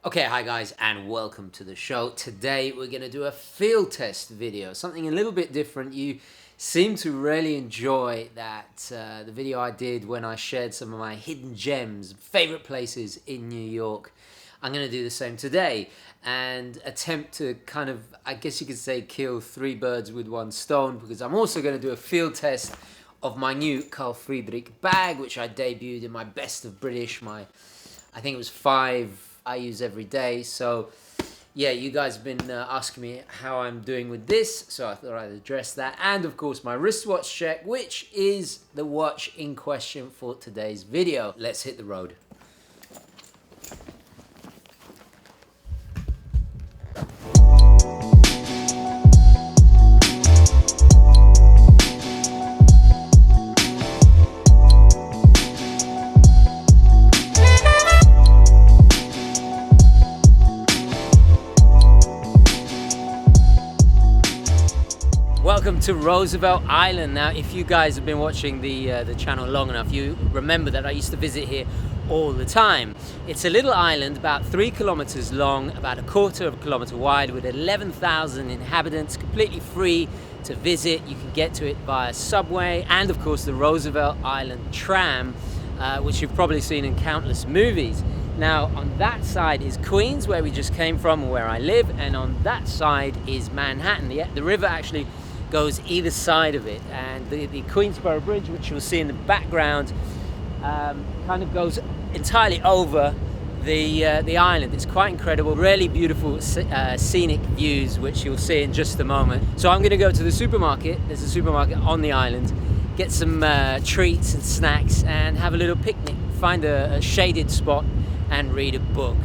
Okay, hi guys, and welcome to the show. Today we're going to do a field test video, something a little bit different. You seem to really enjoy that, the video I did when I shared some of my hidden gems, favorite places in New York. I'm going to do the same today and attempt to kind of, I guess you could say, kill three birds with one stone, because I'm also going to do a field test of my new Carl Friedrik bag, which I debuted in my Best of British, I think it was 5 I use every day. So yeah, you guys have been asking me how I'm doing with this, so I thought I'd address that. And of course my wristwatch check, which is the watch in question for today's video. Let's hit the road. Welcome to Roosevelt Island. Now, if you guys have been watching the channel long enough, you remember that I used to visit here all the time. It's a little island about 3 kilometers long, about a quarter of a kilometer wide, with 11,000 inhabitants, completely free to visit. You can get to it via subway and of course the Roosevelt Island tram, which you've probably seen in countless movies. Now, on that side is Queens, where we just came from and where I live, and on that side is Manhattan. The river actually goes either side of it, and the Queensboro Bridge, which you'll see in the background, kind of goes entirely over the island. It's quite incredible, really beautiful scenic views, which you'll see in just a moment. So I'm going to go to the supermarket. There's a supermarket on the island, get some treats and snacks and have a little picnic, find a shaded spot and read a book.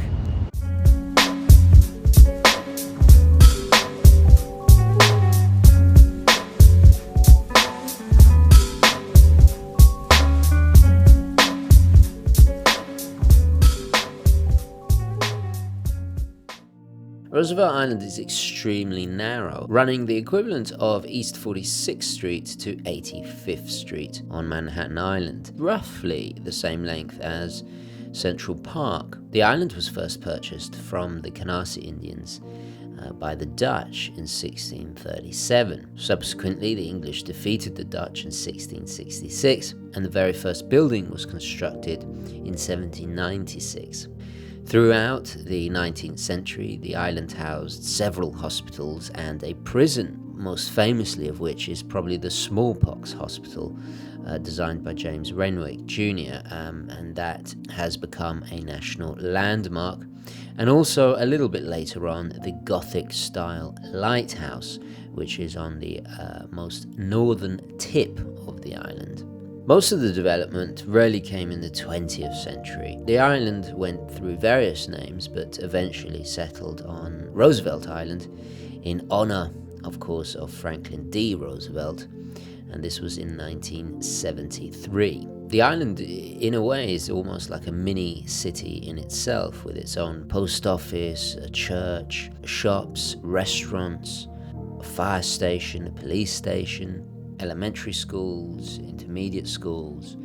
Roosevelt Island is extremely narrow, running the equivalent of East 46th Street to 85th Street on Manhattan Island, roughly the same length as Central Park. The island was first purchased from the Canarsie Indians by the Dutch in 1637. Subsequently, the English defeated the Dutch in 1666, and the very first building was constructed in 1796. Throughout the 19th century, the island housed several hospitals and a prison, most famously of which is probably the Smallpox Hospital, designed by James Renwick Jr., and that has become a national landmark. And also, a little bit later on, the Gothic-style lighthouse, which is on the most northern tip of the island. Most of the development really came in the 20th century. The island went through various names, but eventually settled on Roosevelt Island in honor, of course, of Franklin D. Roosevelt, and this was in 1973. The island, in a way, is almost like a mini city in itself, with its own post office, a church, shops, restaurants, a fire station, a police station, elementary schools, intermediate schools,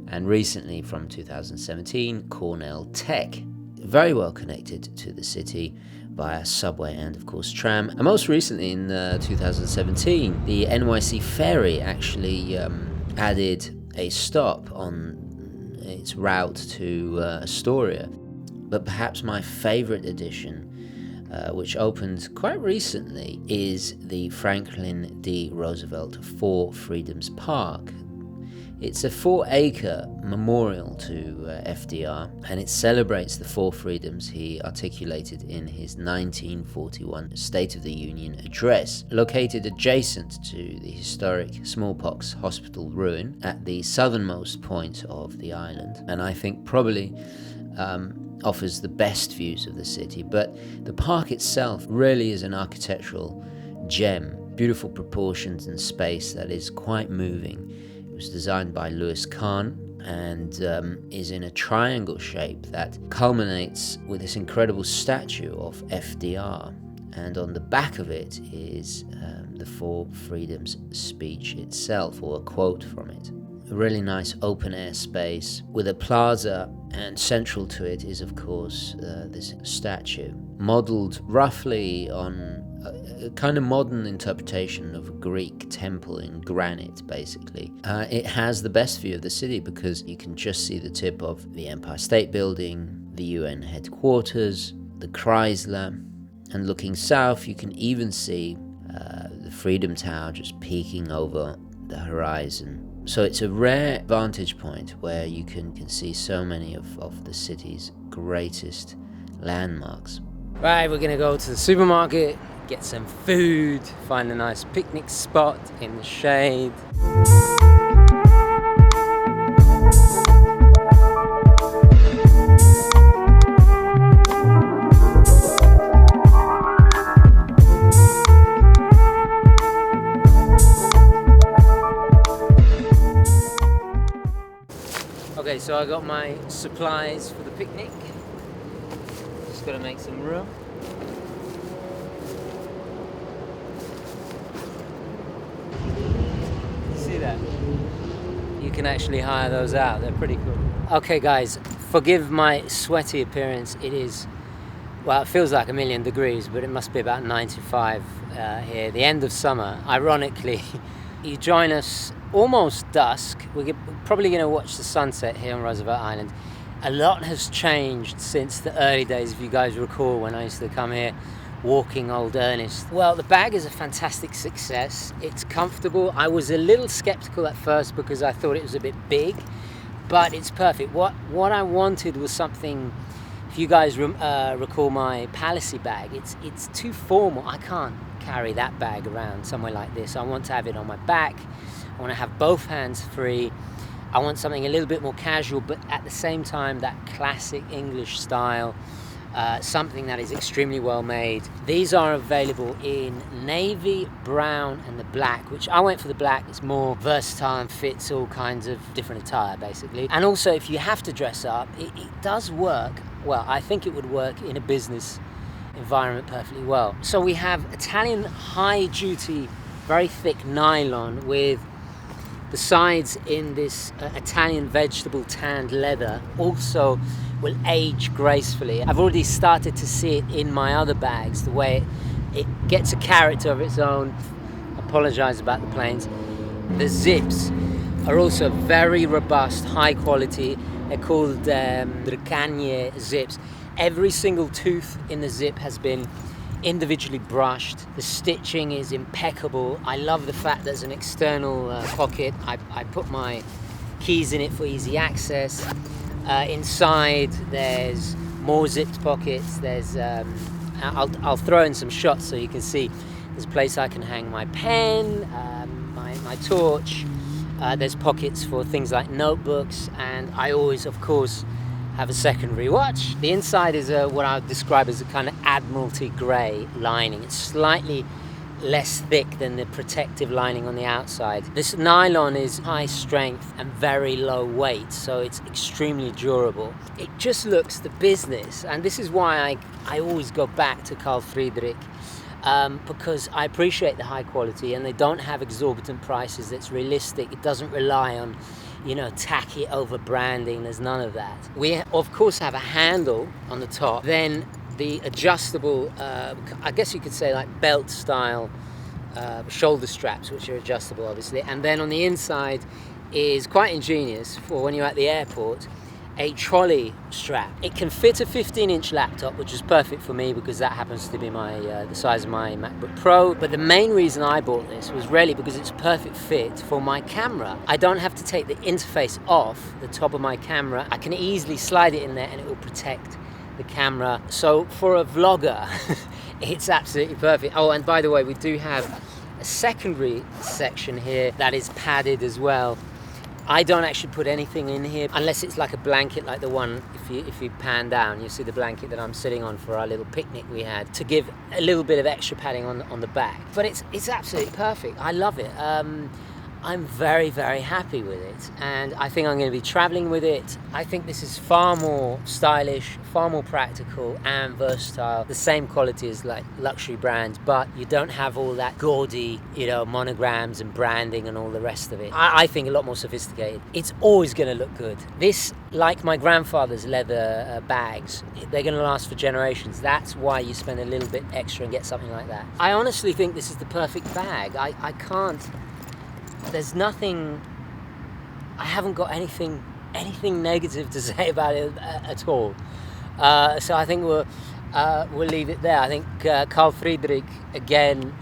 and recently from 2017, Cornell Tech. Very well connected to the city via subway and of course tram. And most recently in 2017, the NYC ferry actually added a stop on its route to Astoria. But perhaps my favorite addition, which opened quite recently, is the Franklin D. Roosevelt Four Freedoms Park. It's a 4-acre memorial to FDR, and it celebrates the 4 freedoms he articulated in his 1941 State of the Union address, located adjacent to the historic Smallpox Hospital ruin at the southernmost point of the island, and I think probably offers the best views of the city. But the park itself really is an architectural gem, beautiful proportions and space that is quite moving. It was designed by Louis Kahn and is in a triangle shape that culminates with this incredible statue of FDR, and on the back of it is the Four Freedoms speech itself, or a quote from it. A really nice open air space with a plaza And central to it is, of course, this statue, modelled roughly on a kind of modern interpretation of a Greek temple in granite, basically. It has the best view of the city because you can just see the tip of the Empire State Building, the UN headquarters, the Chrysler, and looking south you can even see the Freedom Tower just peeking over the horizon. So it's a rare vantage point where you can see so many of the city's greatest landmarks. Right, we're gonna go to the supermarket, get some food, find a nice picnic spot in the shade. Okay, so I got my supplies for the picnic. Just gotta make some room. See that? You can actually hire those out, they're pretty cool. Okay guys, forgive my sweaty appearance. It is, well, it feels like 1,000,000 degrees, but it must be about 95 here, the end of summer. Ironically, you join us almost dusk. We're probably going to watch the sunset here on Roosevelt Island. A lot has changed since the early days, if you guys recall, when I used to come here walking Old Ernest. Well, the bag is a fantastic success. It's comfortable. I was a little skeptical at first because I thought it was a bit big, but it's perfect. What I wanted was something, if you guys recall my Palacy bag, it's too formal. I can't carry that bag around somewhere like this. I want to have it on my back. I want to have both hands free. I want something a little bit more casual, but at the same time, that classic English style, something that is extremely well made. These are available in navy, brown, and the black, which I went for the black. It's more versatile and fits all kinds of different attire, basically. And also, if you have to dress up, it does work. Well, I think it would work in a business environment perfectly well. So we have Italian high-duty, very thick nylon with the sides in this Italian vegetable tanned leather. Also will age gracefully. I've already started to see it in my other bags, the way it gets a character of its own. I apologize about the planes. The zips are also very robust, high quality. They're called Bricagne zips. Every single tooth in the zip has been individually brushed. The stitching is impeccable. I love the fact there's an external pocket. I put my keys in it for easy access. Inside there's more zipped pockets. There's I'll throw in some shots so you can see. There's a place I can hang my pen, my torch. There's pockets for things like notebooks, and I always, of course, have a secondary watch. The inside is what I would describe as a kind of Admiralty grey lining. It's slightly less thick than the protective lining on the outside. This nylon is high strength and very low weight, so it's extremely durable. It just looks the business, and this is why I always go back to Carl Friedrik, because I appreciate the high quality, and they don't have exorbitant prices. It's realistic. It doesn't rely on, you know, tacky over branding. There's none of that. We of course have a handle on the top, then the adjustable, I guess you could say like belt style shoulder straps, which are adjustable obviously, and then on the inside is quite ingenious for when you're at the airport, a trolley strap. It can fit a 15-inch laptop, which is perfect for me because that happens to be my the size of my MacBook Pro. But the main reason I bought this was really because it's a perfect fit for my camera. I don't have to take the interface off the top of my camera. I can easily slide it in there and it will protect the camera. So for a vlogger, it's absolutely perfect. Oh, and by the way, we do have a secondary section here that is padded as well. I don't actually put anything in here unless it's like a blanket like the one, if you pan down, you see the blanket that I'm sitting on for our little picnic we had, to give a little bit of extra padding on the back. But it's absolutely perfect. I love it. I'm very, very happy with it, and I think I'm going to be traveling with it. I think this is far more stylish, far more practical and versatile. The same quality as like luxury brands, but you don't have all that gaudy, monograms and branding and all the rest of it. I think a lot more sophisticated. It's always going to look good. This, like my grandfather's leather bags, they're going to last for generations. That's why you spend a little bit extra and get something like that. I honestly think this is the perfect bag. I can't... There's nothing, I haven't got anything negative to say about it at all. So I think we'll leave it there. I think Carl Friedrik, again,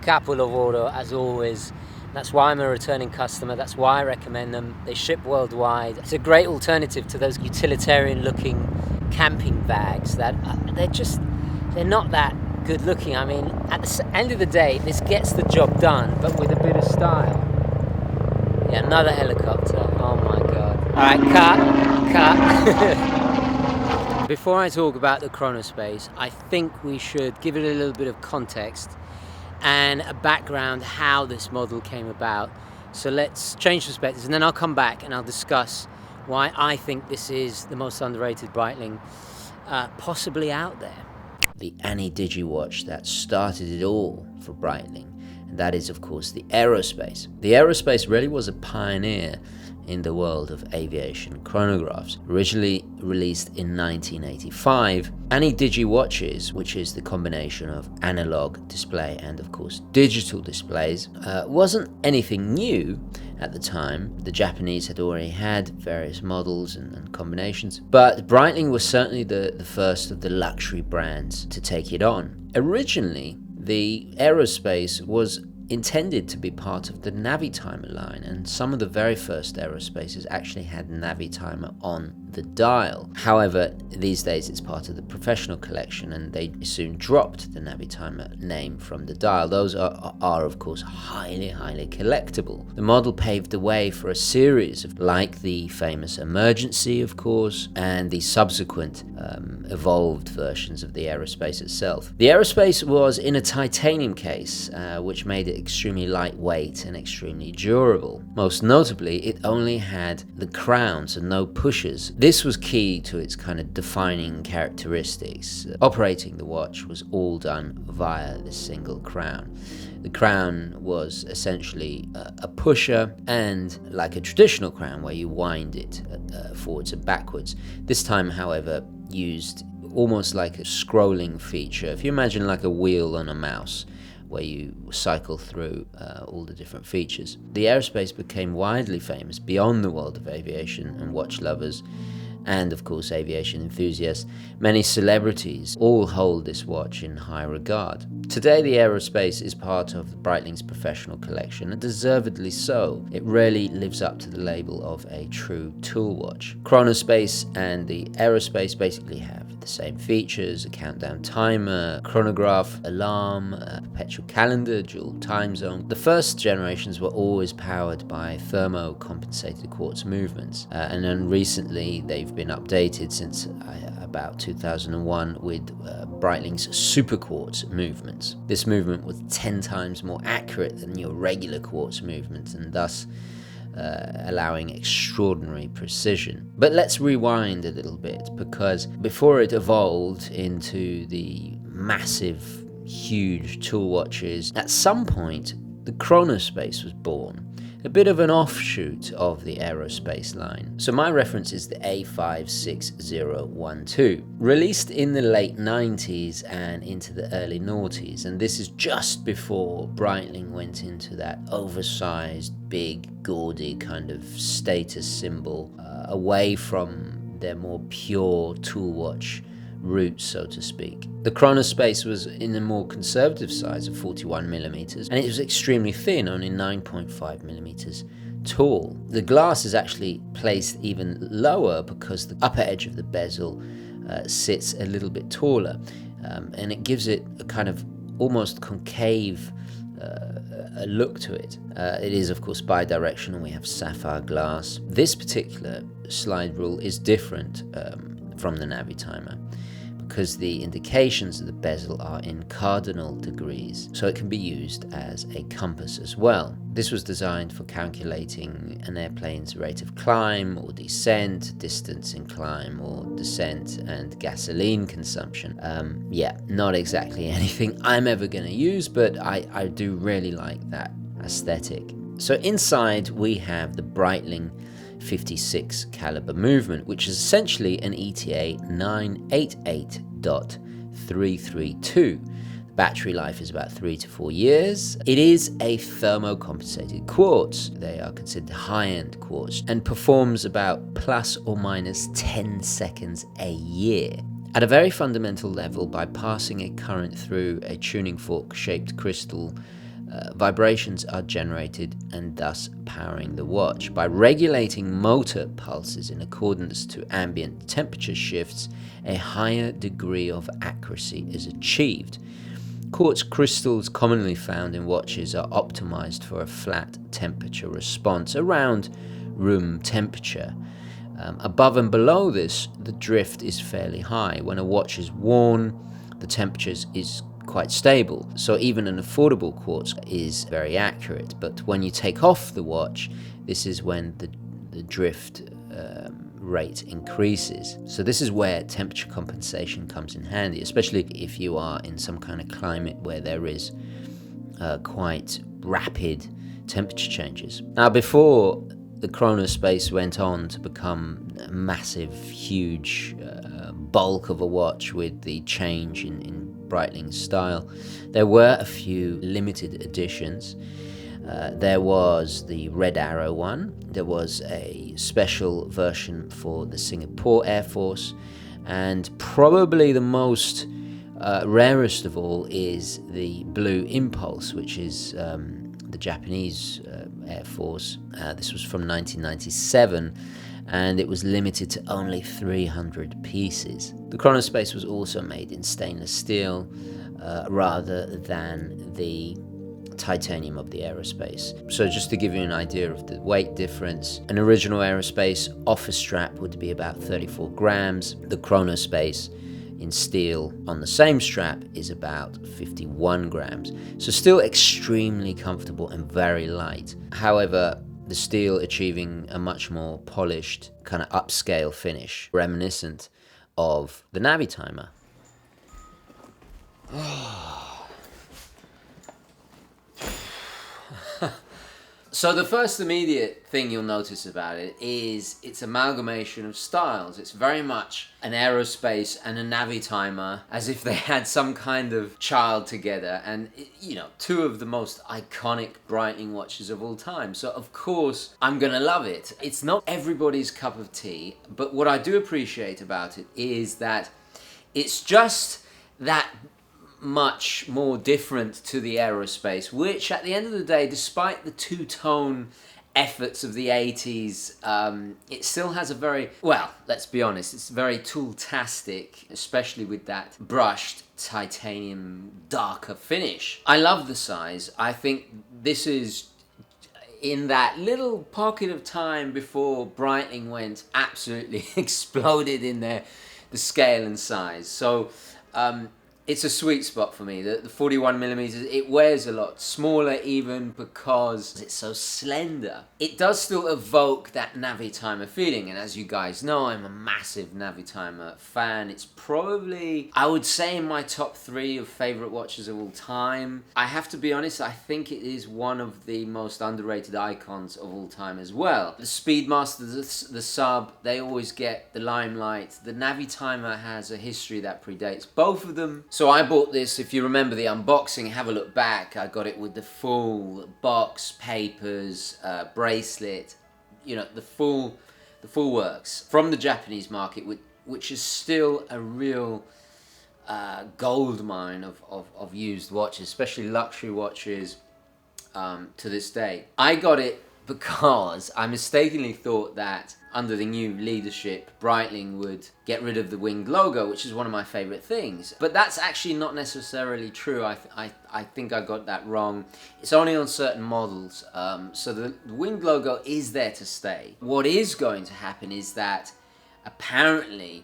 capo lavoro as always. That's why I'm a returning customer. That's why I recommend them. They ship worldwide. It's a great alternative to those utilitarian-looking camping bags that they're not that good looking. I mean, at the end of the day, this gets the job done, but with a bit of style. Yeah, another helicopter. Oh my god. Alright, cut. Before I talk about the Chronospace, I think we should give it a little bit of context and a background how this model came about. So let's change perspectives, and then I'll come back and I'll discuss why I think this is the most underrated Breitling possibly out there. The Ani-Digi watch that started it all for Breitling, and that is of course the Aerospace. The Aerospace really was a pioneer in the world of aviation chronographs. Originally released in 1985, Ani-Digi watches, which is the combination of analog display and of course digital displays, wasn't anything new at the time. The Japanese had already had various models and combinations, but Breitling was certainly the first of the luxury brands to take it on. Originally, the Aerospace was intended to be part of the Navitimer line, and some of the very first Aerospaces actually had Navitimer on the dial. However, these days it's part of the professional collection, and they soon dropped the Navitimer name from the dial. Those are of course highly collectible. The model paved the way for a series of, like the famous Emergency of course, and the subsequent evolved versions of the Aerospace itself. The Aerospace was in a titanium case, which made it extremely lightweight and extremely durable. Most notably, it only had the crowns and no pushers. This was key to its kind of defining characteristics. Operating the watch was all done via the single crown. The crown was essentially a pusher, and like a traditional crown where you wind it forwards and backwards. This time, however, used almost like a scrolling feature. If you imagine like a wheel on a mouse, where you cycle through all the different features. The Aerospace became widely famous beyond the world of aviation and watch lovers, and of course aviation enthusiasts. Many celebrities all hold this watch in high regard. Today the Aerospace is part of Breitling's professional collection, and deservedly so. It really lives up to the label of a true tool watch. Chronospace and the Aerospace basically have the same features: a countdown timer, chronograph, alarm, a perpetual calendar, dual time zone. The first generations were always powered by thermo-compensated quartz movements, and then recently they've been updated since about 2001 with Breitling's super quartz movements. This movement was 10 times more accurate than your regular quartz movement, and thus allowing extraordinary precision. But let's rewind a little bit, because before it evolved into the massive, huge tool watches, at some point the Chronospace was born, a bit of an offshoot of the Aerospace line. So my reference is the A56012, released in the late 90s and into the early noughties, and this is just before Breitling went into that oversized, big, gaudy kind of status symbol, away from their more pure tool watch roots, so to speak. The Chronospace was in a more conservative size of 41mm, and it was extremely thin, only 9.5mm tall. The glass is actually placed even lower because the upper edge of the bezel sits a little bit taller, and it gives it a kind of almost concave a look to it. It is of course bi-directional. We have sapphire glass. This particular slide rule is different from the Navitimer, because the indications of the bezel are in cardinal degrees, so it can be used as a compass as well. This was designed for calculating an airplane's rate of climb or descent, distance in climb or descent, and gasoline consumption. Yeah, not exactly anything I'm ever going to use, but I do really like that aesthetic. So inside we have the Breitling 56 caliber movement, which is essentially an ETA 988.332. Battery life is about 3 to 4 years. It is a thermocompensated quartz. They are considered high-end quartz and performs about plus or minus 10 seconds a year. At a very fundamental level, by passing a current through a tuning fork shaped crystal, vibrations are generated and thus powering the watch. By regulating motor pulses in accordance to ambient temperature shifts, a higher degree of accuracy is achieved. Quartz crystals commonly found in watches are optimized for a flat temperature response around room temperature. Above and below this, the drift is fairly high. When a watch is worn, the temperature is quite stable, so even an affordable quartz is very accurate. But when you take off the watch, this is when the drift rate increases. So this is where temperature compensation comes in handy, especially if you are in some kind of climate where there is quite rapid temperature changes. Now, before the Chronospace went on to become a massive, huge bulk of a watch with the change in Breitling's style, there were a few limited editions. There was the Red Arrow one, there was a special version for the Singapore Air Force, and probably the most rarest of all is the Blue Impulse, which is the Japanese Air Force. This was from 1997, and it was limited to only 300 pieces. The Chronospace was also made in stainless steel rather than the titanium of the aerospace. So just to give you an idea of the weight difference, an original aerospace offer strap would be about 34 grams. The Chronospace in steel on the same strap is about 51 grams. So still extremely comfortable and very light. However, the steel achieving a much more polished, kind of upscale finish, reminiscent of the Navitimer. So the first immediate thing you'll notice about it is its amalgamation of styles. It's very much an aerospace and a Navitimer, as if they had some kind of child together, and you know, two of the most iconic Breitling watches of all time. So of course I'm gonna love it. It's not everybody's cup of tea, but what I do appreciate about it is that it's just that much more different to the aerospace, which at the end of the day, despite the two-tone efforts of the 80s, it still has a very, well, let's be honest, it's very tool-tastic, especially with that brushed titanium darker finish. I love the size. I think this is in that little pocket of time before Breitling went absolutely exploded in the scale and size. So it's a sweet spot for me. The 41 millimeters, it wears a lot smaller even because it's so slender. It does still evoke that Navitimer feeling, and as you guys know, I'm a massive Navitimer fan. It's probably, I would say, in my top 3 of favorite watches of all time. I have to be honest, I think it is one of the most underrated icons of all time as well. The Speedmaster, the Sub, they always get the limelight. The Navitimer has a history that predates both of them. So I bought this, if you remember the unboxing, have a look back. I got it with the full box, papers, bracelet, you know, the full works from the Japanese market, which is still a real gold mine of used watches, especially luxury watches to this day. I got it because I mistakenly thought that under the new leadership, Breitling would get rid of the winged logo, which is one of my favorite things. But that's actually not necessarily true. I think I got that wrong. It's only on certain models. So the winged logo is there to stay. What is going to happen is that apparently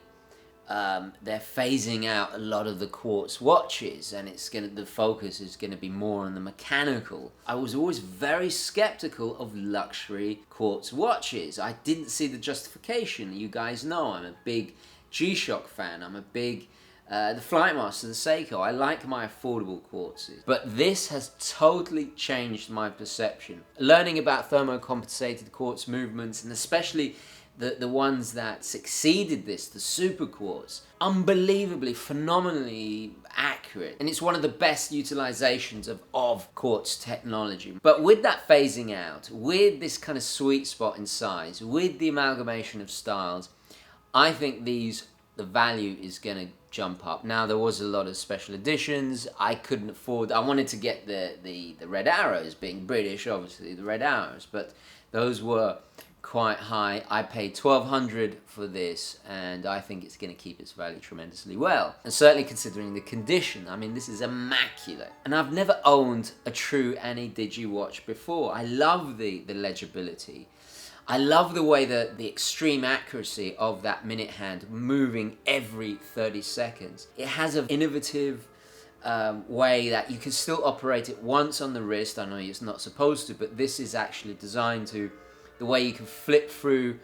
they're phasing out a lot of the quartz watches, and the focus is gonna be more on the mechanical. I was always very skeptical of luxury quartz watches. I didn't see the justification. You guys know I'm a big G-Shock fan. I'm a big the Flightmaster, the Seiko. I like my affordable quartzes. But this has totally changed my perception. Learning about thermocompensated quartz movements, and especially the ones that succeeded this, the super quartz, unbelievably, phenomenally accurate. And it's one of the best utilizations of quartz technology. But with that phasing out, with this kind of sweet spot in size, with the amalgamation of styles, I think the value is going to jump up. Now, there was a lot of special editions. I couldn't afford. I wanted to get the red arrows, being British, obviously, the red arrows, but those were quite high. I paid $1,200 for this, and I think it's going to keep its value tremendously well. And certainly considering the condition, I mean, this is immaculate. And I've never owned a true Digi watch before. I love the legibility. I love the way that the extreme accuracy of that minute hand moving every 30 seconds. It has an innovative way that you can still operate it once on the wrist. I know it's not supposed to, but this is actually designed to, the way you can flip through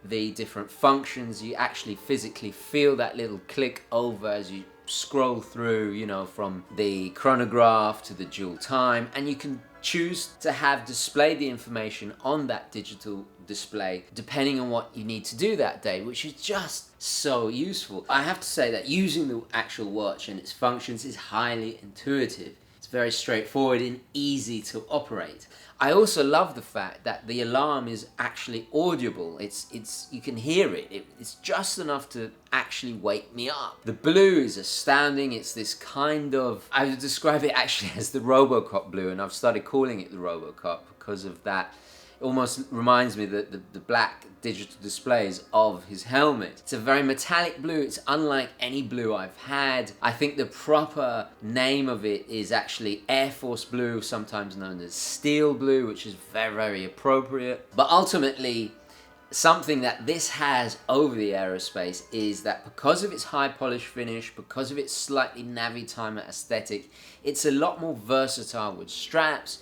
the different functions. You actually physically feel that little click over as you scroll through, you know, from the chronograph to the dual time, and you can choose to have displayed the information on that digital display depending on what you need to do that day, which is just so useful. I have to say that using the actual watch and its functions is highly intuitive. It's very straightforward and easy to operate. I also love the fact that the alarm is actually audible. It's you can hear it. It's just enough to actually wake me up. The blue is astounding. It's this kind of, I would describe it actually as the RoboCop blue, and I've started calling it the RoboCop because of that. It almost reminds me that the black digital displays of his helmet. It's a very metallic blue. It's unlike any blue I've had. I think the proper name of it is actually Air Force blue, sometimes known as steel blue, which is very, very appropriate. But ultimately, something that this has over the aerospace is that because of its high polish finish, because of its slightly Navitimer aesthetic, it's a lot more versatile with straps.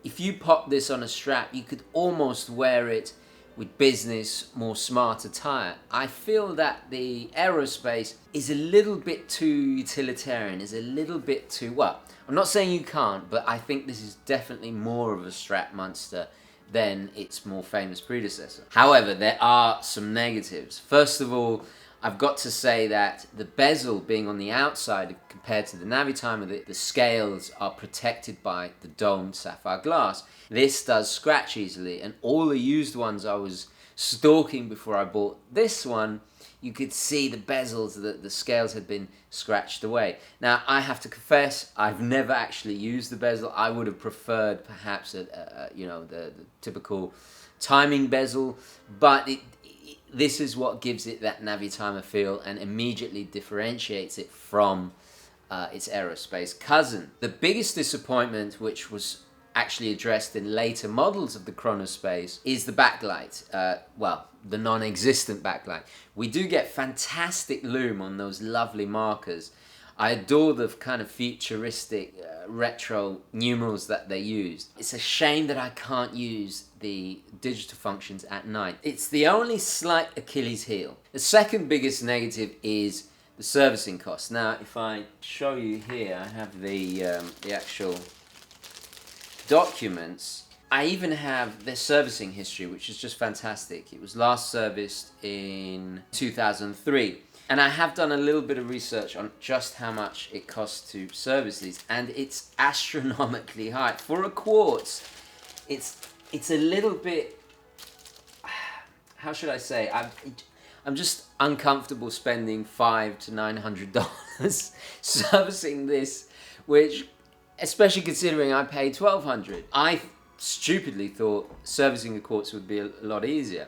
If you pop this on a strap, you could almost wear it with business, more smart attire. I feel that the aerospace is a little bit too utilitarian, is a little bit too, well, I'm not saying you can't, but I think this is definitely more of a strap monster than its more famous predecessor. However, there are some negatives. First of all, I've got to say that the bezel being on the outside compared to the Navitimer, the scales are protected by the domed sapphire glass. This does scratch easily, and all the used ones I was stalking before I bought this one, you could see the bezels, the scales had been scratched away. Now, I have to confess, I've never actually used the bezel. I would have preferred perhaps the typical timing bezel, but this is what gives it that Navitimer feel and immediately differentiates it from its aerospace cousin. The biggest disappointment, which was actually addressed in later models of the Chronospace, is the backlight. The non-existent backlight. We do get fantastic lume on those lovely markers. I adore the kind of futuristic retro numerals that they used. It's a shame that I can't use the digital functions at night. It's the only slight Achilles heel. The second biggest negative is the servicing cost. Now, if I show you here, I have the actual documents. I even have their servicing history, which is just fantastic. It was last serviced in 2003. And I have done a little bit of research on just how much it costs to service these, and it's astronomically high. For a quartz, it's a little bit, how should I say, I'm just uncomfortable spending $500 to $900 servicing this, which, especially considering I paid $1,200. I stupidly thought servicing a quartz would be a lot easier.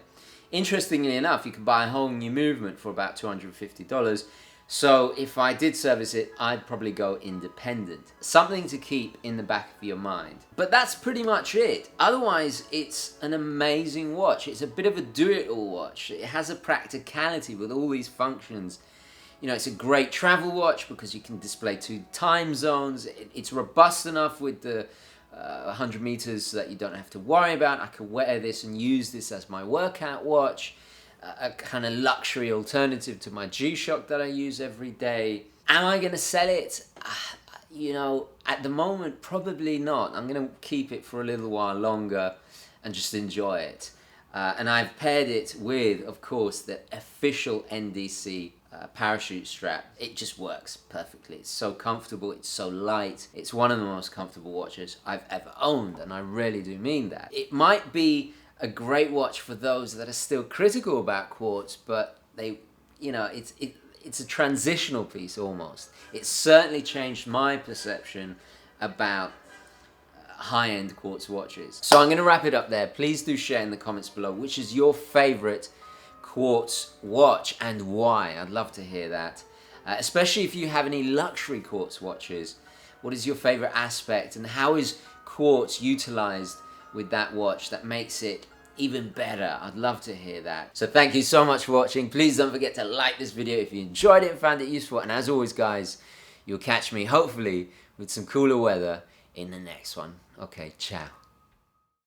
Interestingly enough, you can buy a whole new movement for about $250. So if I did service it, I'd probably go independent. Something to keep in the back of your mind. But that's pretty much it. Otherwise, it's an amazing watch. It's a bit of a do-it-all watch. It has a practicality with all these functions. You know, it's a great travel watch because you can display 2 time zones. It's robust enough with the 100 meters that you don't have to worry about. I can wear this and use this as my workout watch, a kind of luxury alternative to my G-Shock that I use every day. Am I going to sell it? You know, at the moment, probably not. I'm going to keep it for a little while longer and just enjoy it. And I've paired it with, of course, the official NDC parachute strap. It just works perfectly. It's so comfortable, it's so light. It's one of the most comfortable watches I've ever owned, and I really do mean that. It might be a great watch for those that are still critical about quartz, but they, you know, it's a transitional piece almost. It's certainly changed my perception about high-end quartz watches. So I'm going to wrap it up there. Please do share in the comments below which is your favorite quartz watch and why. I'd love to hear that. Especially if you have any luxury quartz watches. What is your favorite aspect and how is quartz utilized with that watch that makes it even better? I'd love to hear that. So thank you so much for watching. Please don't forget to like this video if you enjoyed it and found it useful. And as always, guys, you'll catch me hopefully with some cooler weather in the next one. Okay, ciao.